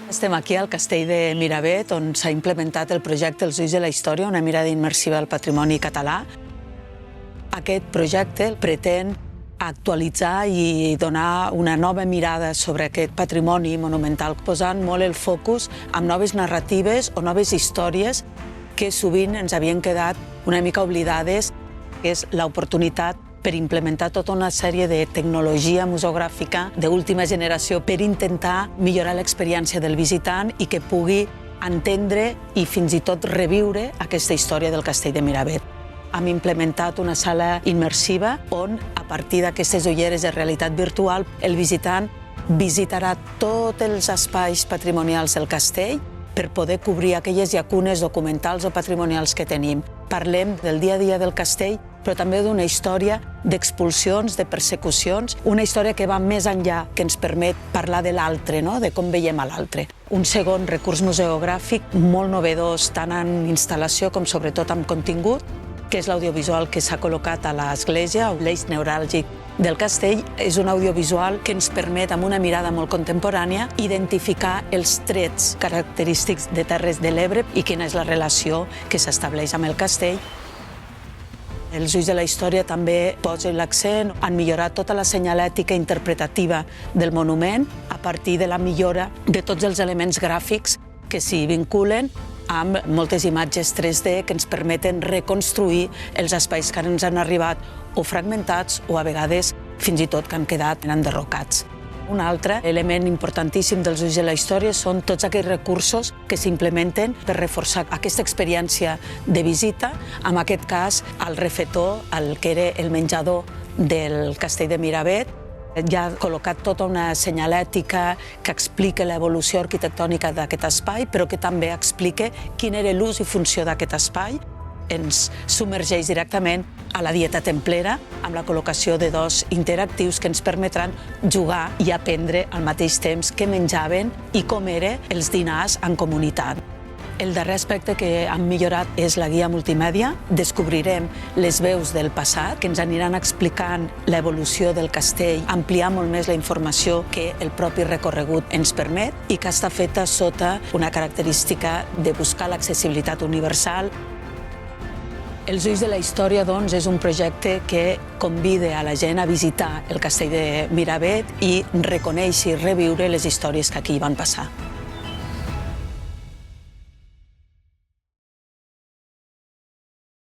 Estem aquí al Castell de Miravet, on s'ha implementat el projecte Els ulls de la història, una mirada immersiva al patrimoni català. Aquest projecte pretén actualitzar i donar una nova mirada sobre aquest patrimoni monumental, posant molt el focus en noves narratives o noves històries que sovint ens havien quedat una mica oblidades, que és l'oportunitat per implementar tota una sèrie de tecnologia museogràfica d'última generació per intentar millorar l'experiència del visitant i que pugui entendre i fins i tot reviure aquesta història del Castell de Miravet. Hem implementat una sala immersiva on, a partir d'aquestes ulleres de realitat virtual, el visitant visitarà tots els espais patrimonials del castell per poder cobrir aquelles llacunes documentals o patrimonials que tenim. Parlem del dia a dia del castell, però també d'una història d'expulsions, de persecucions, una història que va més enllà, que ens permet parlar de l'altre, no? De com veiem a l'altre. Un segon recurs museogràfic molt novedós, tant en instal·lació com sobretot en contingut, que és l'audiovisual que s'ha col·locat a l'església, l'eix neuràlgic del castell. És un audiovisual que ens permet, amb una mirada molt contemporània, identificar els trets característics de Terres de l'Ebre i quina és la relació que s'estableix amb el castell. Els ulls de la història també posen l'accent en millorar tota la senyalètica interpretativa del monument a partir de la millora de tots els elements gràfics que s'hi vinculen amb moltes imatges 3D que ens permeten reconstruir els espais que ens han arribat o fragmentats o a vegades fins i tot que han quedat enderrocats. Un altre element importantíssim dels ulls de la història són tots aquells recursos que s'implementen per reforçar aquesta experiència de visita, en aquest cas el refetor, el que era el menjador del Castell de Miravet. Ja ha col·locat tota una senyalètica que explica l'evolució arquitectònica d'aquest espai, però que també explica quin era l'ús i funció d'aquest espai. Ens submergeix directament a la dieta templera amb la col·locació de dos interactius que ens permetran jugar i aprendre al mateix temps què menjaven i com eren els dinars en comunitat. El darrer aspecte que hem millorat és la guia multimèdia. Descobrirem les veus del passat que ens aniran explicant l'evolució del castell, ampliar molt més la informació que el propi recorregut ens permet i que està feta sota una característica de buscar l'accessibilitat universal. Els ulls de la història, doncs, és un projecte que convida a la gent a visitar el Castell de Miravet i reconèixer i reviure les històries que aquí van passar.